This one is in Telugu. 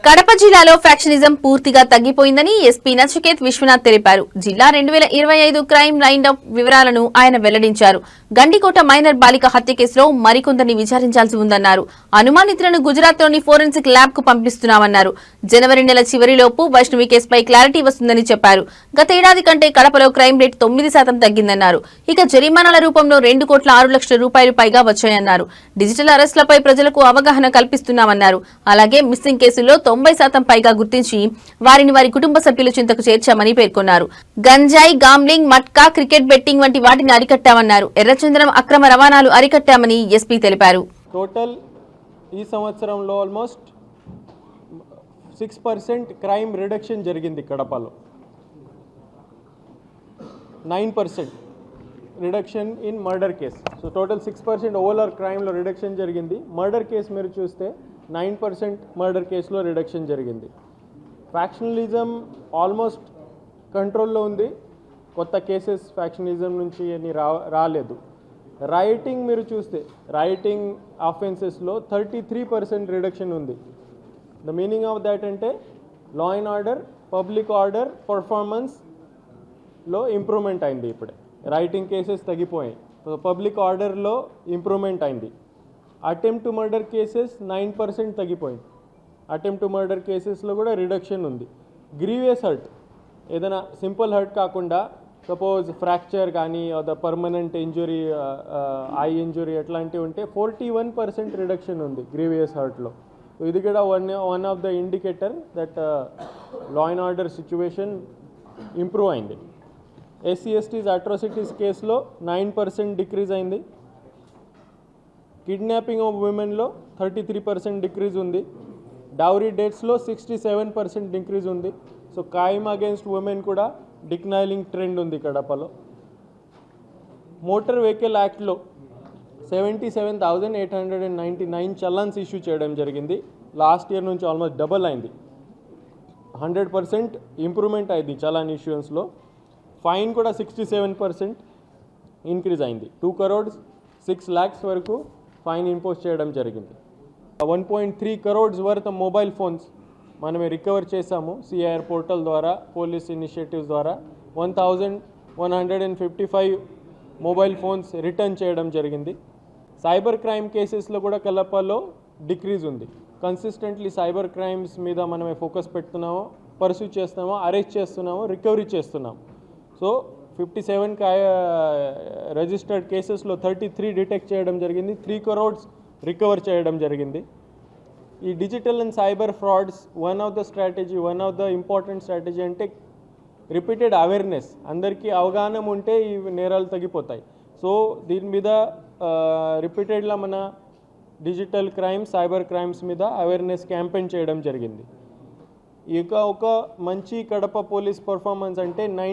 కడప జిల్లాలో ఫ్యాక్షనిజం పూర్తిగా తగ్గిపోయిందని ఎస్పీ నచికేత్ విశ్వనాథ్ తెలిపారు. జిల్లా 2025 క్రైమ్ లైన్ అప్ వివరాలను ఆయన వెల్లడించారు. గండికోట మైనర్ బాలిక హత్య కేసులో మరికొందరిని విచారించాల్సి ఉందన్నారు. అనుమానితులను గుజరాత్లోని ఫోరెన్సిక్ ల్యాబ్ కు పంపిస్తున్నామన్నారు. జనవరి నెల చివరిలోపు వైష్ణవి కేసుపై క్లారిటీ వస్తుందని చెప్పారు. గత ఏడాది కంటే కడపలో క్రైమ్ రేట్ 9% తగ్గిందన్నారు. ఇక జరిమానాల రూపంలో 2,06,00,000 పైగా వచ్చాయన్నారు. డిజిటల్ అరెస్టులపై ప్రజలకు అవగాహన కల్పిస్తున్నామన్నారు. అలాగే మిస్సింగ్ కేసుల్లో 90% పైగా గుర్తించి వారిని వారి కుటుంబ సభ్యుల చింతకు చేర్చామని పేర్కొన్నారు. గంజాయి, గాంబ్లింగ్, మట్కా, క్రికెట్ బెట్టింగ్ వంటి వాటిని అరికట్టామన్నారు. ఎర్రచందనం అక్రమ రవాణాలు అరికట్టామని ఎస్పీ తెలిపారు. టోటల్ ఈ సంవత్సరంలో ఆల్మోస్ట్ 6% క్రైమ్ రిడక్షన్ జరిగింది. కడపలో 9% reduction in murder case. So total 6% overall క్రైమ్లో రిడక్షన్ జరిగింది. మర్డర్ కేసు మీరు చూస్తే 9% మర్డర్ కేసులో రిడక్షన్ జరిగింది. ఫ్యాక్షనలిజం ఆల్మోస్ట్ కంట్రోల్లో ఉంది. కొత్త కేసెస్ ఫ్యాక్షనలిజం నుంచి అని రాలేదు. రైటింగ్ మీరు చూస్తే రైటింగ్ ఆఫెన్సెస్లో 33% రిడక్షన్ ఉంది. ద మీనింగ్ ఆఫ్ దాట్ అంటే law and order, public order పర్ఫార్మెన్స్లో ఇంప్రూవ్మెంట్ అయింది. ఇప్పుడే రైటింగ్ కేసెస్ తగ్గిపోయాయి. పబ్లిక్ ఆర్డర్లో ఇంప్రూవ్మెంట్ అయింది. అటెంప్ట్ టు మర్డర్ కేసెస్ 9% తగ్గిపోయింది. అటెంప్ట్ టు మర్డర్ కేసెస్లో కూడా రిడక్షన్ ఉంది. గ్రీవియస్ హర్ట్, ఏదైనా సింపుల్ హర్ట్ కాకుండా సపోజ్ ఫ్రాక్చర్ కానీ the permanent injury, eye injury అట్లాంటివి ఉంటే 41% రిడక్షన్ ఉంది గ్రీవియస్ హర్ట్లో. ఇది కూడా one of the indicator that law and order situation improve అయింది. SC/STs అట్రాసిటీస్ కేసులో 9% డిక్రీజ్ అయింది. కిడ్నాపింగ్ ఆఫ్ ఉమెన్లో 33% డిక్రీజ్ ఉంది. డౌరీ డేట్స్లో 67% డిక్రీజ్ ఉంది. సో క్రైమ్ అగేన్స్ట్ ఉమెన్ కూడా డిక్లైనింగ్ ట్రెండ్ ఉంది కడపలో. మోటార్ వెహికల్ యాక్ట్లో 77,899 చలాన్స్ ఇష్యూ చేయడం జరిగింది. లాస్ట్ ఇయర్ నుంచి ఆల్మోస్ట్ డబల్ అయింది. 100% ఇంప్రూవ్మెంట్ అయింది చలాన్ ఇష్యూన్స్లో. ఫైన్ కూడా 67% ఇంక్రీజ్ అయింది. 2,06,00,000 వరకు ఫైన్ ఇంపోజ్ చేయడం జరిగింది. 1.3 crores వర్త్ మొబైల్ ఫోన్స్ మనమే రికవర్ చేశాము సిఐఆర్ పోర్టల్ ద్వారా, పోలీస్ ఇనిషియేటివ్స్ ద్వారా. 1,155 మొబైల్ ఫోన్స్ రిటర్న్ చేయడం జరిగింది. సైబర్ క్రైమ్ కేసెస్లో కూడా కడపలో డిక్రీజ్ ఉంది. కన్సిస్టెంట్లీ సైబర్ క్రైమ్స్ మీద మనమే ఫోకస్ పెడుతున్నామో, పర్సూ చేస్తున్నామో, అరెస్ట్ చేస్తున్నామో, రికవరీ చేస్తున్నాం. సో 57 రిజిస్టర్డ్ కేసెస్లో 33 డిటెక్ట్ చేయడం జరిగింది. 3 crores రికవర్ చేయడం జరిగింది. ఈ digital and cyber frauds one of the important strategy అంటే రిపీటెడ్ అవేర్నెస్. అందరికీ అవగాహన ఉంటే ఈ నేరాలు తగ్గిపోతాయి. సో దీని మీద రిపీటెడ్గా మన డిజిటల్ క్రైమ్స్, సైబర్ క్రైమ్స్ మీద అవేర్నెస్ క్యాంపెయిన్ చేయడం జరిగింది. ఇక ఒక మంచి కడప పోలీస్ పర్ఫార్మెన్స్ అంటే